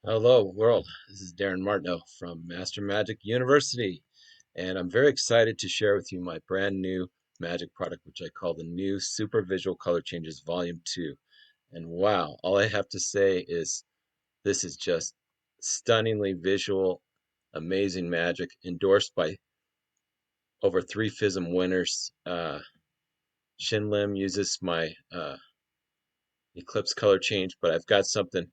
Hello, world. This is Darin Martineau from Master Magic University, and I'm very excited to share with you my brand new magic product, which I call the new Super Visual Color Changes Volume 2. And wow, all I have to say is this is just stunningly visual, amazing magic, endorsed by over three FISM winners. Shin Lim uses my Eclipse color change, but I've got something.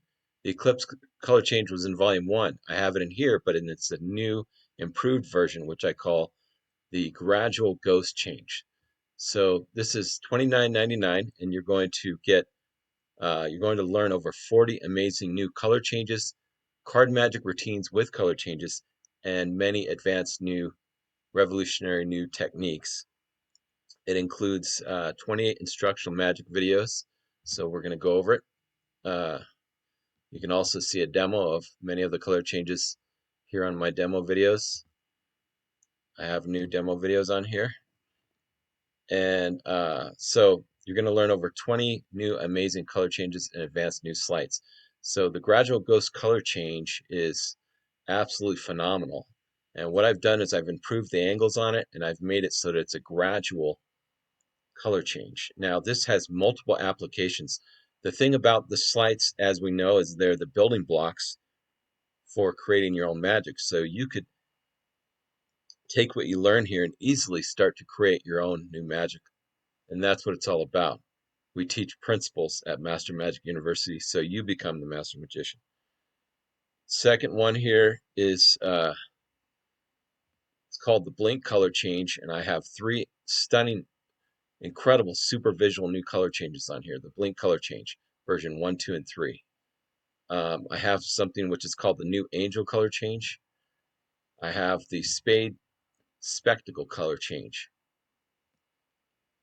The Eclipse color change was in volume one. I have it in here, but it's a new improved version, which I call the gradual ghost change. So this is $29.99, and you're going to learn over 40 amazing new color changes, card magic routines with color changes, and many advanced new revolutionary new techniques. It includes 28 instructional magic videos, so we're going to go over it. Uh, You can also see a demo of many of the color changes here on my demo videos. I have new demo videos on here. And so you're going to learn over 20 new amazing color changes and advanced new slides. So the gradual ghost color change is absolutely phenomenal. And what I've done is I've improved the angles on it and I've made it so that it's a gradual color change. Now this has multiple applications. The thing about the slides, as we know, is they're the building blocks for creating your own magic. So you could take what you learn here and easily start to create your own new magic. And that's what it's all about. We teach principles at Master Magic University so you become the master magician. Second one here is it's called the Blink color change, and I have three stunning, incredible, super visual new color changes on here. The Blink color change, version 1, 2, and 3. I have something which is called the new Angel color change. I have the Spade Spectacle color change.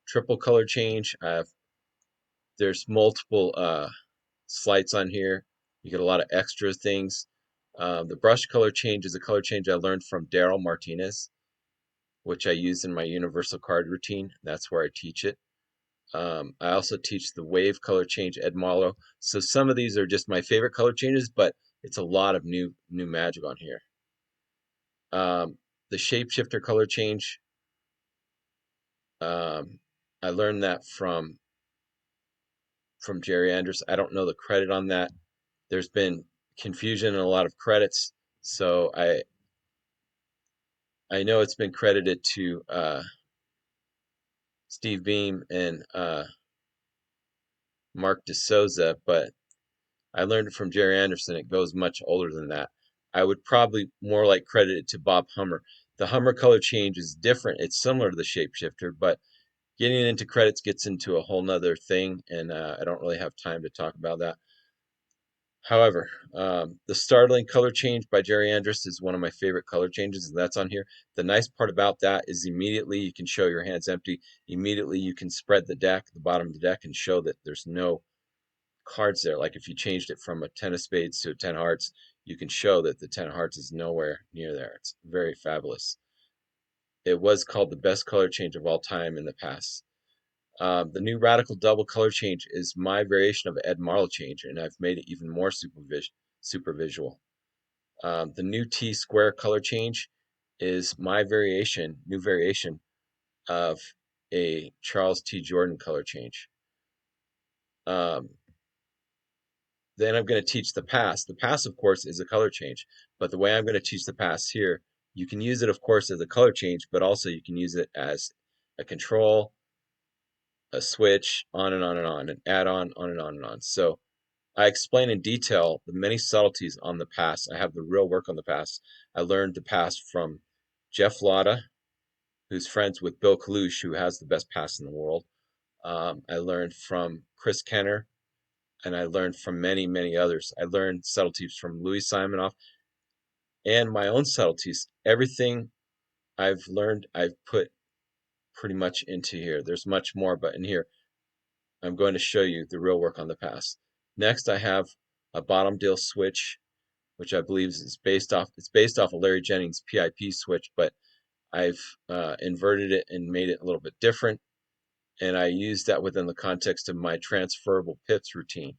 Triple color change. There's multiple slides on here. You get a lot of extra things. The brush color change is a color change I learned from Daryl Martinez, which I use in my universal card routine. That's where I teach it. I also teach the wave color change Ed Marlowe. So some of these are just my favorite color changes, but it's a lot of new magic on here. The shapeshifter color change. I learned that from Jerry Andrus. I don't know the credit on that. There's been confusion and a lot of credits, so I know it's been credited to Steve Beam and Mark DeSouza, but I learned it from Jerry Anderson. It goes much older than that. I would probably more like credit it to Bob Hummer. The Hummer color change is different. It's similar to the shapeshifter, but getting into credits gets into a whole nother thing, and I don't really have time to talk about that. However, the startling color change by Jerry Andrus is one of my favorite color changes, and that's on here. The nice part about that is immediately you can show your hands empty. Immediately you can spread the deck, the bottom of the deck, and show that there's no cards there. Like if you changed it from a 10 of spades to a 10 hearts, you can show that the 10 hearts is nowhere near there. It's very fabulous. It was called the best color change of all time in the past. The new radical double color change is my variation of Ed Marlowe change, and I've made it even more super visual. The new T square color change is my new variation of a Charles T. Jordan color change. Um, then I'm going to teach the pass. The pass, of course, is a color change, but the way I'm going to teach the pass here, you can use it, of course, as a color change, but also you can use it as a control, a switch, on and on and on, an add-on, on and on and on. So I explain in detail the many subtleties on the pass. I have the real work on the pass. I learned the pass from Jeff Latta, who's friends with Bill Kalush, who has the best pass in the world. I learned from Chris Kenner, and I learned from many, many others. I learned subtleties from Louis Simonoff and my own subtleties. Everything I've learned, I've put pretty much into here. There's much more, but in here, I'm going to show you the real work on the pass. Next, I have a bottom deal switch, which I believe is based off of Larry Jennings' PIP switch, but I've inverted it and made it a little bit different, and I use that within the context of my transferable pips routine.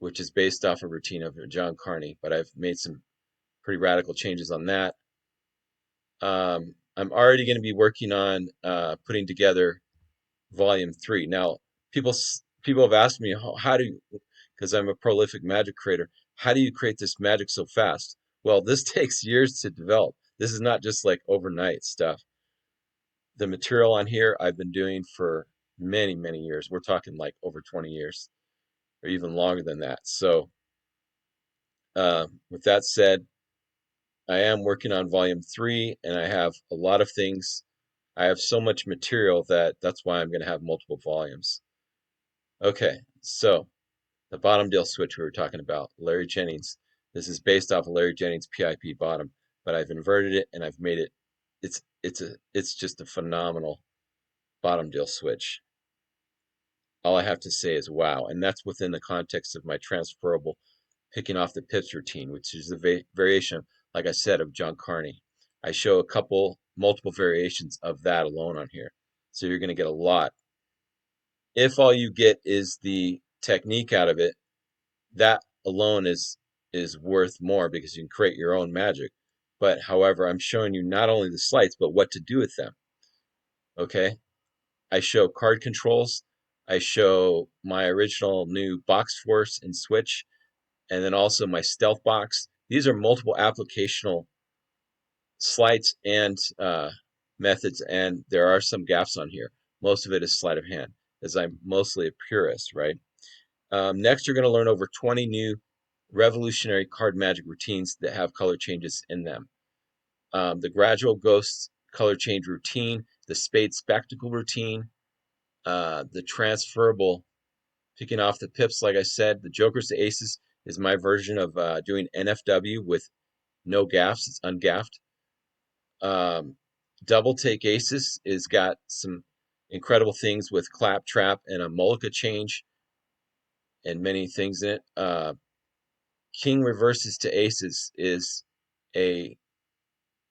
which is based off a routine of John Carney, but I've made some pretty radical changes on that. I'm already going to be working on putting together Volume 3. Now, people have asked me how do you, because I'm a prolific magic creator, how do you create this magic so fast? Well, this takes years to develop. This is not just like overnight stuff. The material on here I've been doing for many, many years. We're talking like over 20 years or even longer than that. So, with that said, I am working on Volume 3 and I have a lot of things. I have so much material that's why I'm going to have multiple volumes. Okay, so the bottom deal switch we were talking about, Larry Jennings. This is based off of Larry Jennings' PIP bottom, but I've inverted it and I've made it. It's just a phenomenal bottom deal switch. All I have to say is wow, and that's within the context of my transferable picking off the pips routine, which is a variation, like I said, of John Carney. I show multiple variations of that alone on here, so you're going to get a lot. If all you get is the technique out of it, that alone is worth more because you can create your own magic. But however, I'm showing you not only the sleights, but what to do with them. Okay? I show card controls. I show my original new box force and switch, and then also my stealth box. These are multiple applicational sleights and methods, and there are some gaps on here. Most of it is sleight of hand, as I'm mostly a purist, right? Next, you're going to learn over 20 new revolutionary card magic routines that have color changes in them. The gradual ghost color change routine, the spade spectacle routine, the transferable picking off the pips, like I said, the jokers to aces is my version of doing NFW with no gaffs. It's ungaffed. Double take aces is got some incredible things with clap trap and a mullica change and many things in it. King reverses to aces is a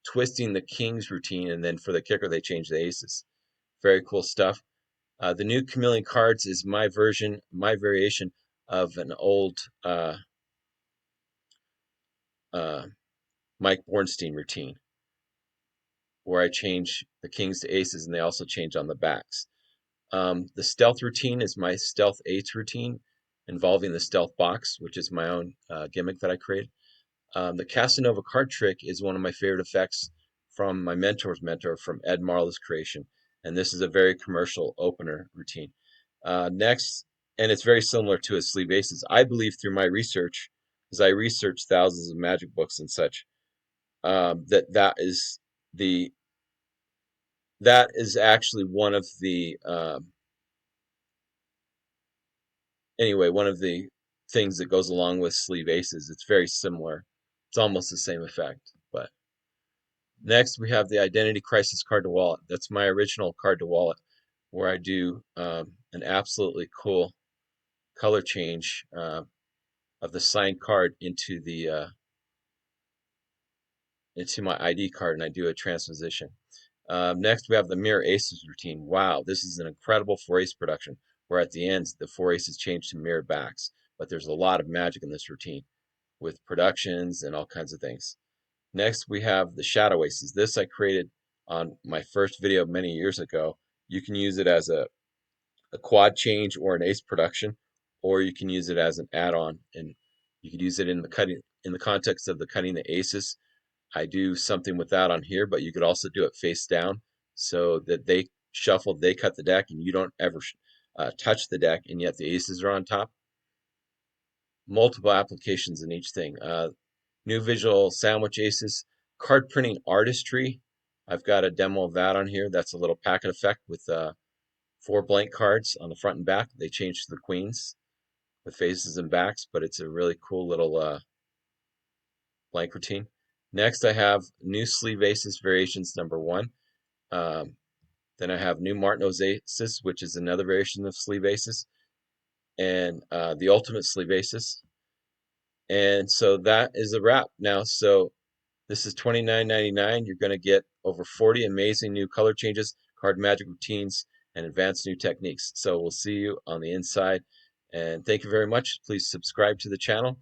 twisting the king's routine, and then for the kicker they change the aces. Very cool stuff. The new chameleon cards is my variation of an old uh, Mike Bornstein routine, where I change the kings to aces, and they also change on the backs. The stealth routine is my stealth eights routine, involving the stealth box, which is my own gimmick that I created. The Casanova card trick is one of my favorite effects from my mentor's mentor, from Ed Marla's creation. And this is a very commercial opener routine. Next, and it's very similar to his sleeve aces. I believe through my research, as I research thousands of magic books and such, the that is actually one of the anyway, one of the things that goes along with sleeve aces. It's very similar. It's almost the same effect, but next, we have the Identity Crisis card to wallet. That's my original card to wallet, where I do an absolutely cool color change of the signed card into my ID card, and I do a transposition. Next, we have the Mirror Aces routine. Wow, this is an incredible 4-ace production, where at the end, the 4 aces change to mirror backs. But there's a lot of magic in this routine, with productions and all kinds of things. Next, we have the Shadow Aces. This I created on my first video many years ago. You can use it as a quad change or an ace production, or you can use it as an add-on, and you could use it in the context of the cutting the aces. I do something with that on here, but you could also do it face down so that they shuffle, they cut the deck, and you don't ever touch the deck, and yet the aces are on top. Multiple applications in each thing. New visual sandwich aces, card printing artistry. I've got a demo of that on here. That's a little packet effect with 4 blank cards on the front and back. They change to the queens with faces and backs, but it's a really cool little blank routine. Next, I have new sleeve aces variations number 1. Then I have new Martineau's aces, which is another variation of sleeve aces, and the ultimate sleeve aces. And so that is a wrap now. So this is $29.99. You're going to get over 40 amazing new color changes, card magic routines, and advanced new techniques. So we'll see you on the inside. And thank you very much. Please subscribe to the channel